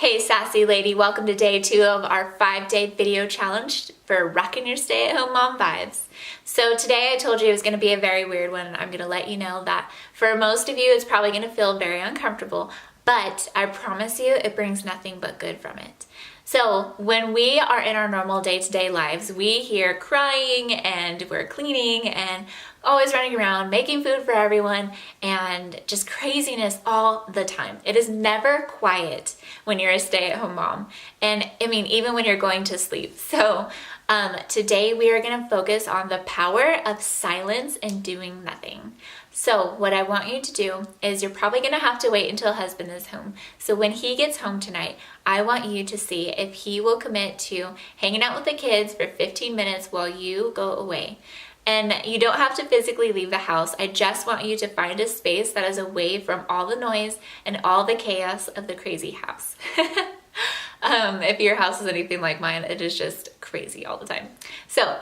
Hey sassy lady, welcome to day 2 of our 5-day video challenge for rocking your stay-at-home mom vibes. So today I told you it was going to be a very weird one, and I'm going to let you know that for most of you it's probably going to feel very uncomfortable, but I promise you it brings nothing but good from it. So when we are in our normal day-to-day lives, we hear crying and we're cleaning and always running around, making food for everyone, and just craziness all the time. It is never quiet when you're a stay-at-home mom. And I mean, even when you're going to sleep. So today we are gonna focus on the power of silence and doing nothing. So what I want you to do is you're probably gonna have to wait until husband is home. So when he gets home tonight, I want you to see if he will commit to hanging out with the kids for 15 minutes while you go away. And you don't have to physically leave the house. I just want you to find a space that is away from all the noise and all the chaos of the crazy house. If your house is anything like mine, it is just crazy all the time. So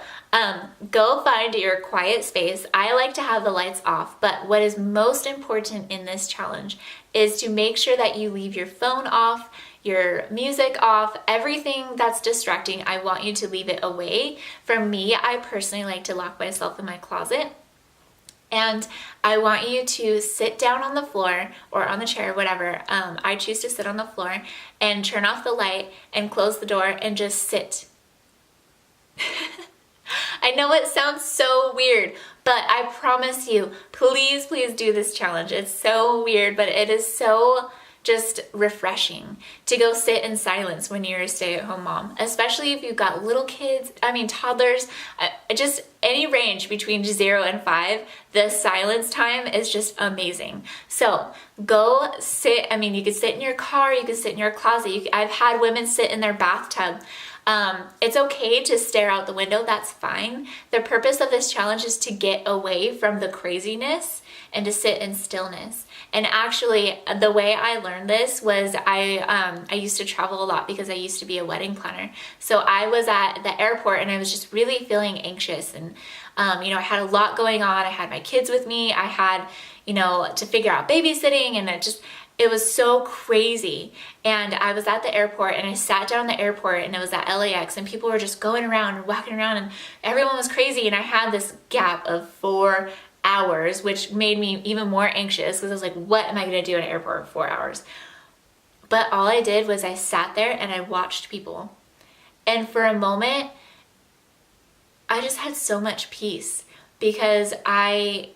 go find your quiet space. I like to have the lights off, but what is most important in this challenge is to make sure that you leave your phone off, your music off, everything that's distracting. I want you to leave it away. For me, I personally like to lock myself in my closet. And I want you to sit down on the floor or on the chair, whatever. I choose to sit on the floor and turn off the light and close the door and just sit. I know it sounds so weird, but I promise you, please do this challenge. It's so weird, but it is so just refreshing to go sit in silence when you're a stay-at-home mom, especially if you've got little kids, toddlers, just any range between 0 and 5, the silence time is just amazing. So go sit, you could sit in your car, you could sit in your closet. I've had women sit in their bathtub. It's okay to stare out the window, that's fine. The purpose of this challenge is to get away from the craziness and to sit in stillness. And actually, the way I learned this was I used to travel a lot because I used to be a wedding planner. So I was at the airport and I was just really feeling anxious, and I had a lot going on. I had my kids with me. I had, to figure out babysitting, and it was so crazy. And I was at the airport and I sat down in the airport, and it was at LAX, and people were just going around and walking around and everyone was crazy. And I had this gap of 4 hours, which made me even more anxious because I was like, what am I going to do in an airport for 4 hours? But all I did was I sat there and I watched people. And for a moment, I just had so much peace because I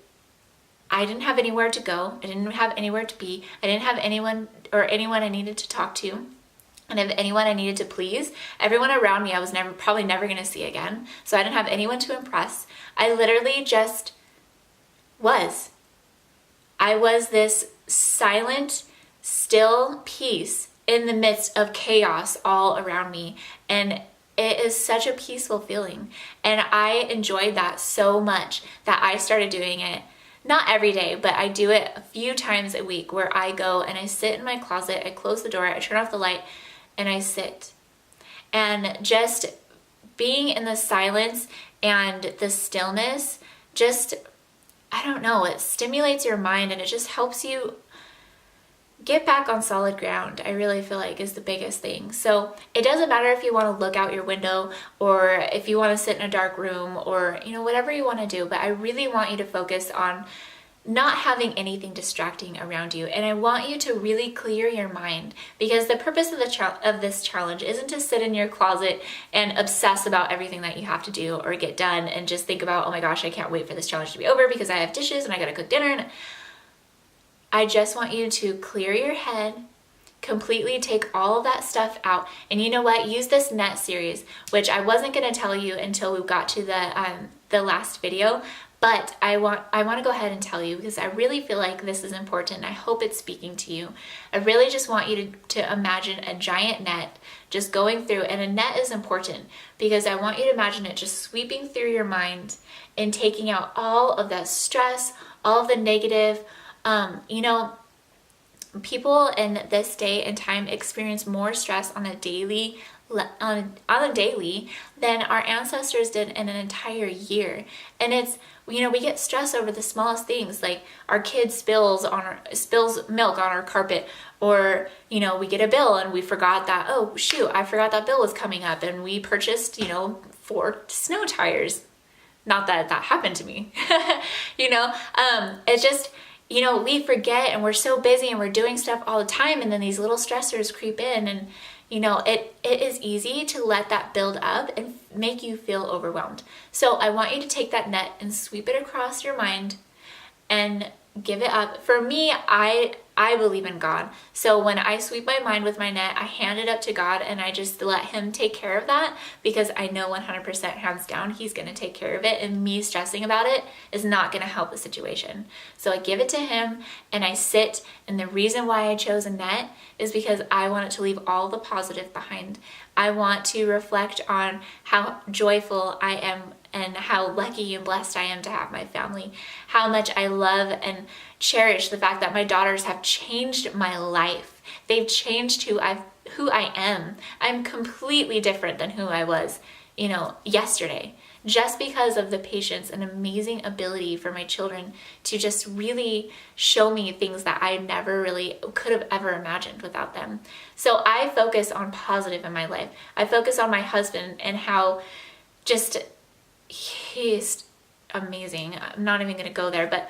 didn't have anywhere to go. I didn't have anywhere to be. I didn't have anyone I needed to talk to. And if anyone I needed to please, everyone around me I was probably never going to see again. So I didn't have anyone to impress. I literally just was. I was this silent, still peace in the midst of chaos all around me. And it is such a peaceful feeling. And I enjoyed that so much that I started doing it. Not every day, but I do it a few times a week where I go and I sit in my closet, I close the door, I turn off the light, and I sit. And just being in the silence and the stillness, it stimulates your mind, and it just helps you get back on solid ground. I really feel like is the biggest thing. So it doesn't matter if you want to look out your window or if you want to sit in a dark room or, whatever you want to do. But I really want you to focus on not having anything distracting around you. And I want you to really clear your mind, because the purpose of this challenge isn't to sit in your closet and obsess about everything that you have to do or get done and just think about, oh my gosh, I can't wait for this challenge to be over because I have dishes and I gotta cook dinner. And I just want you to clear your head, completely take all of that stuff out. And you know what? Use this net series, which I wasn't going to tell you until we got to the last video, but I want to go ahead and tell you because I really feel like this is important. I hope it's speaking to you. I really just want you to imagine a giant net just going through, and a net is important because I want you to imagine it just sweeping through your mind and taking out all of that stress, all of the negative. people in this day and time experience more stress on a daily than our ancestors did in an entire year. And it's, we get stressed over the smallest things, like our kid spills milk on our carpet, or we get a bill and we forgot that, oh shoot, I forgot that bill was coming up, and we purchased 4 snow tires. Not that that happened to me. It's just, we forget, and we're so busy and we're doing stuff all the time, and then these little stressors creep in, and it is easy to let that build up and make you feel overwhelmed. So I want you to take that net and sweep it across your mind and give it up. For me, I believe in God. So when I sweep my mind with my net, I hand it up to God, and I just let him take care of that, because I know 100% hands down he's going to take care of it, and me stressing about it is not going to help the situation. So I give it to him and I sit, and the reason why I chose a net is because I wanted to leave all the positive behind. I want to reflect on how joyful I am and how lucky and blessed I am to have my family, how much I love and cherish the fact that my daughters have changed my life. They've changed who I am. I'm completely different than who I was, yesterday, just because of the patience and amazing ability for my children to just really show me things that I never really could have ever imagined without them. So I focus on positive in my life. I focus on my husband and how just he's amazing. I'm not even going to go there, but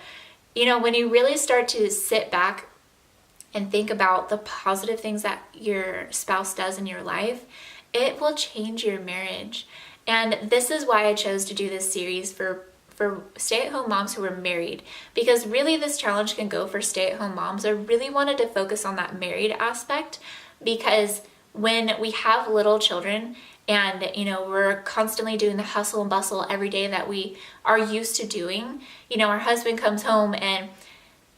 when you really start to sit back and think about the positive things that your spouse does in your life, it will change your marriage. And this is why I chose to do this series for stay-at-home moms who are married, because really this challenge can go for stay-at-home moms. I really wanted to focus on that married aspect, because when we have little children and we're constantly doing the hustle and bustle every day that we are used to doing, our husband comes home, and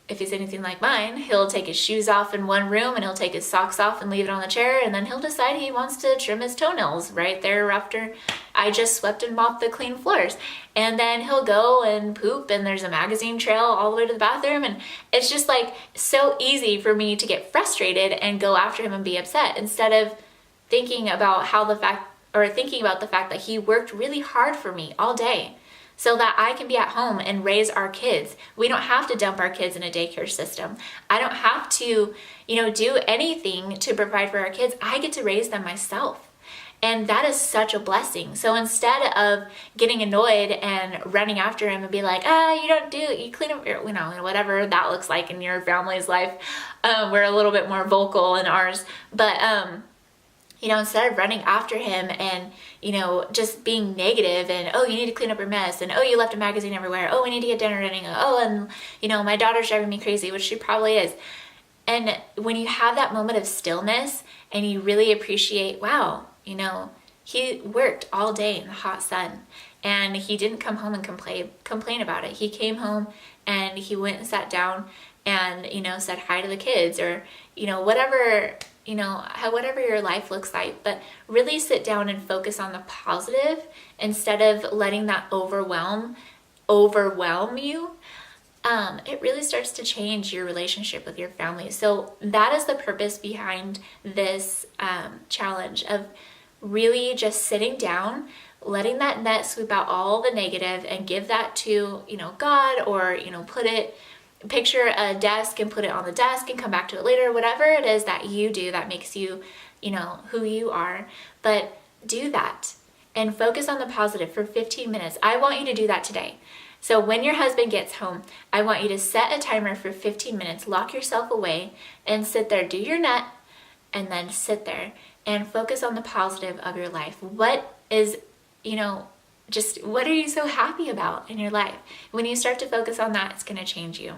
if he's anything like mine, he'll take his shoes off in one room and he'll take his socks off and leave it on the chair, and then he'll decide he wants to trim his toenails right there after I just swept and mopped the clean floors. And then he'll go and poop, and there's a magazine trail all the way to the bathroom, and it's just like so easy for me to get frustrated and go after him and be upset, instead of thinking about the fact that he worked really hard for me all day so that I can be at home and raise our kids. We don't have to dump our kids in a daycare system. I don't have to, do anything to provide for our kids. I get to raise them myself. And that is such a blessing. So instead of getting annoyed and running after him and be like, you clean up your, whatever that looks like in your family's life. We're a little bit more vocal in ours. But, instead of running after him and, just being negative and, oh, you need to clean up your mess, and, oh, you left a magazine everywhere, oh, we need to get dinner ready, oh, and, my daughter's driving me crazy, which she probably is. And when you have that moment of stillness and you really appreciate, wow, he worked all day in the hot sun, and he didn't come home and complain about it. He came home and he went and sat down and, said hi to the kids, or, whatever your life looks like, but really sit down and focus on the positive instead of letting that overwhelm you. It really starts to change your relationship with your family. So that is the purpose behind this challenge of really just sitting down, letting that net sweep out all the negative and give that to, God, or, picture a desk and put it on the desk and come back to it later, whatever it is that you do that makes you, who you are. But do that and focus on the positive for 15 minutes. I want you to do that today. So when your husband gets home, I want you to set a timer for 15 minutes, lock yourself away, and sit there, do your net, and then sit there and focus on the positive of your life. What is, what are you so happy about in your life? When you start to focus on that, it's going to change you.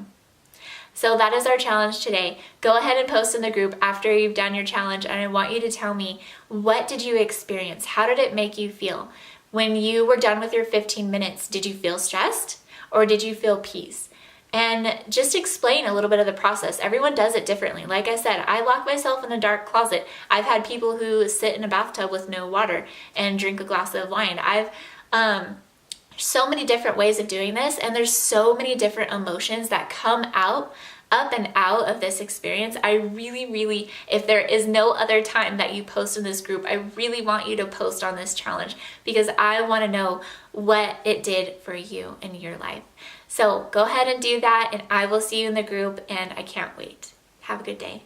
So that is our challenge today. Go ahead and post in the group after you've done your challenge, and I want you to tell me, what did you experience? How did it make you feel? When you were done with your 15 minutes, did you feel stressed or did you feel peace? And just explain a little bit of the process. Everyone does it differently. Like I said, I lock myself in a dark closet. I've had people who sit in a bathtub with no water and drink a glass of wine. I've so many different ways of doing this, and there's so many different emotions that come out up and out of this experience, I really, if there is no other time that you post in this group, I really want you to post on this challenge because I want to know what it did for you in your life. So go ahead and do that, and I will see you in the group, and I can't wait. Have a good day.